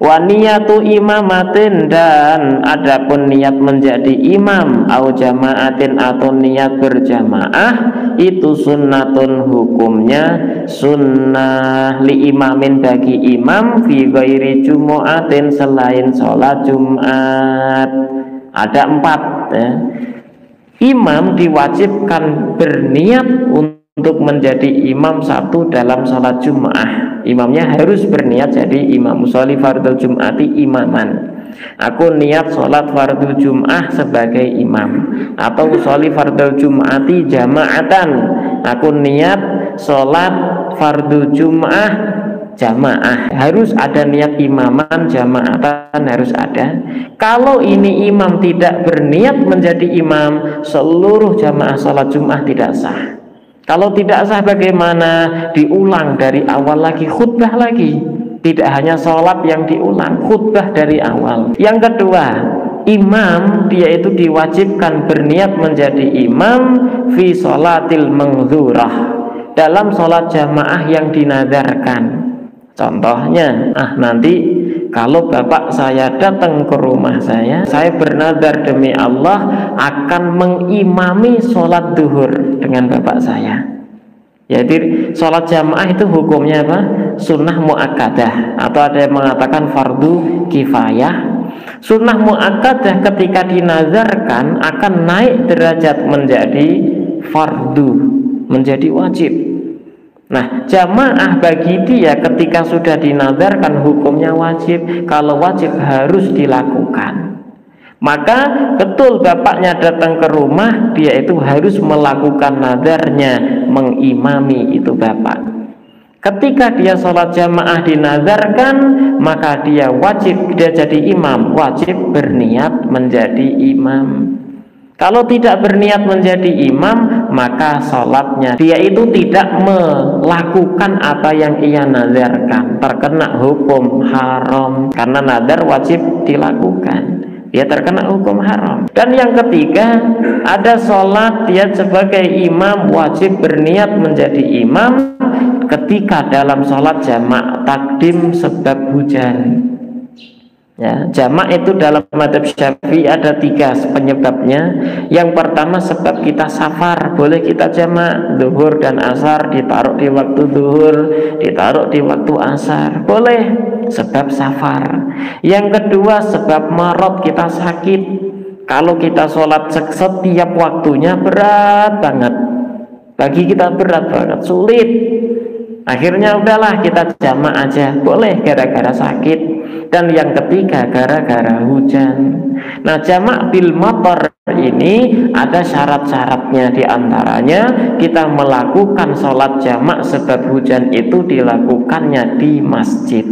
Wa niyatu imamatin, dan adapun niat menjadi imam, au jamaatin atau niat berjamaah, itu sunnatun, hukumnya sunnah, li imamin bagi imam, fi ghairi jumu'atin, selain sholat Jumat. Ada 4 ya. Imam diwajibkan berniat untuk menjadi imam satu dalam sholat Jum'ah. Imamnya harus berniat jadi imam. Sholli fardhu Jum'ati imaman. Aku niat sholat fardhu Jum'ah sebagai imam. Atau sholli fardhu Jum'ati jama'atan. Aku niat sholat fardhu Jum'ah jamaah. Harus ada niat imaman, jamaatan harus ada. Kalau ini imam tidak berniat menjadi imam, seluruh jamaah sholat Jum'ah tidak sah. Kalau tidak sah bagaimana? Diulang dari awal lagi, khutbah lagi. Tidak hanya sholat yang diulang, khutbah dari awal. Yang kedua, imam dia itu diwajibkan berniat menjadi imam fi sholatil mangdzurah, dalam sholat jamaah yang dinadarkan. Contohnya, nanti kalau bapak saya datang ke rumah saya bernadar demi Allah akan mengimami sholat duhur dengan bapak saya. Jadi sholat jamaah itu hukumnya apa? Sunnah muakkadah, atau ada yang mengatakan fardu kifayah. Sunnah muakkadah ketika dinazarkan akan naik derajat menjadi fardu, menjadi wajib. Nah, jamaah bagi dia ketika sudah dinazarkan hukumnya wajib. Kalau wajib harus dilakukan. Maka betul bapaknya datang ke rumah, dia itu harus melakukan nazarnya, mengimami itu bapak. Ketika dia sholat jamaah dinazarkan, maka dia wajib, dia jadi imam, wajib berniat menjadi imam. Kalau tidak berniat menjadi imam, maka sholatnya dia itu tidak melakukan apa yang ia nazarkan, terkena hukum haram. Karena nazar wajib dilakukan, dia terkena hukum haram. Dan yang ketiga, ada sholat dia sebagai imam wajib berniat menjadi imam ketika dalam sholat jamak takdim sebab hujan. Ya, jamak itu dalam madzhab Syafi'i ada 3 penyebabnya. Yang pertama sebab kita safar, boleh kita jamak zuhur dan asar, ditaruh di waktu zuhur, ditaruh di waktu asar, boleh, sebab safar. Yang kedua sebab marad, kita sakit. Kalau kita sholat setiap waktunya berat banget, bagi kita berat banget, sulit. Akhirnya udahlah kita jamak aja, boleh gara-gara sakit. Dan yang ketiga gara-gara hujan. Nah, jamak bil matar ini ada syarat-syaratnya. Di antaranya kita melakukan sholat jamak sebab hujan itu dilakukannya di masjid,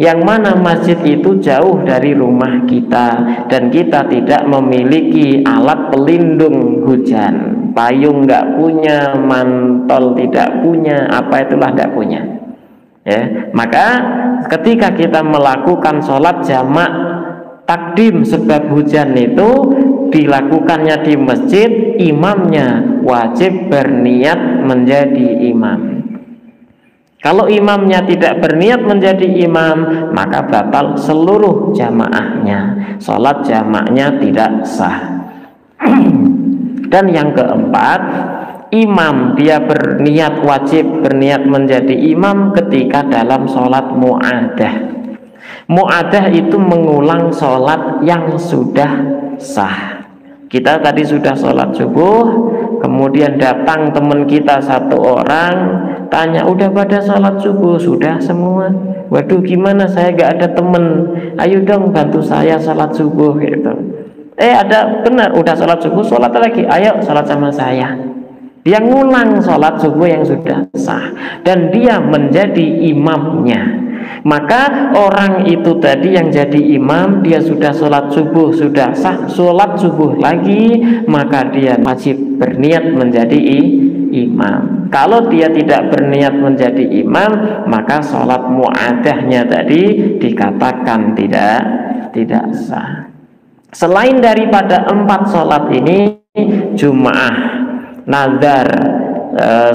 yang mana masjid itu jauh dari rumah kita, dan kita tidak memiliki alat pelindung hujan, payung nggak punya, mantol tidak punya, apa itulah tidak punya. Ya, maka ketika kita melakukan sholat jamak takdim sebab hujan itu dilakukannya di masjid, imamnya wajib berniat menjadi imam. Kalau imamnya tidak berniat menjadi imam, maka batal seluruh jamaahnya, sholat jamaknya tidak sah. Dan yang keempat, imam dia berniat wajib berniat menjadi imam ketika dalam sholat mu'adah. Mu'adah itu mengulang sholat yang sudah sah. Kita tadi sudah sholat subuh, kemudian datang teman kita 1 orang, tanya, udah pada sholat subuh? Sudah semua. Waduh, gimana, saya gak ada temen, ayo dong bantu saya sholat subuh gitu. Ada, benar, udah sholat subuh, sholat lagi, ayo sholat sama saya. Dia ngulang sholat subuh yang sudah sah, dan dia menjadi imamnya. Maka orang itu tadi yang jadi imam, dia sudah sholat subuh, sudah sah, sholat subuh lagi, maka dia wajib berniat menjadi imam. Kalau dia tidak berniat menjadi imam, maka sholat mu'adahnya tadi dikatakan tidak sah. Selain daripada 4 sholat ini, Jum'ah, nazar,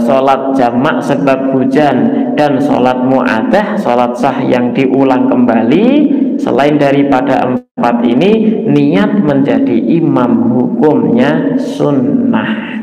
sholat jamak sebab hujan dan sholat mu'adah, sholat sah yang diulang kembali, selain daripada 4 ini, niat menjadi imam hukumnya sunnah.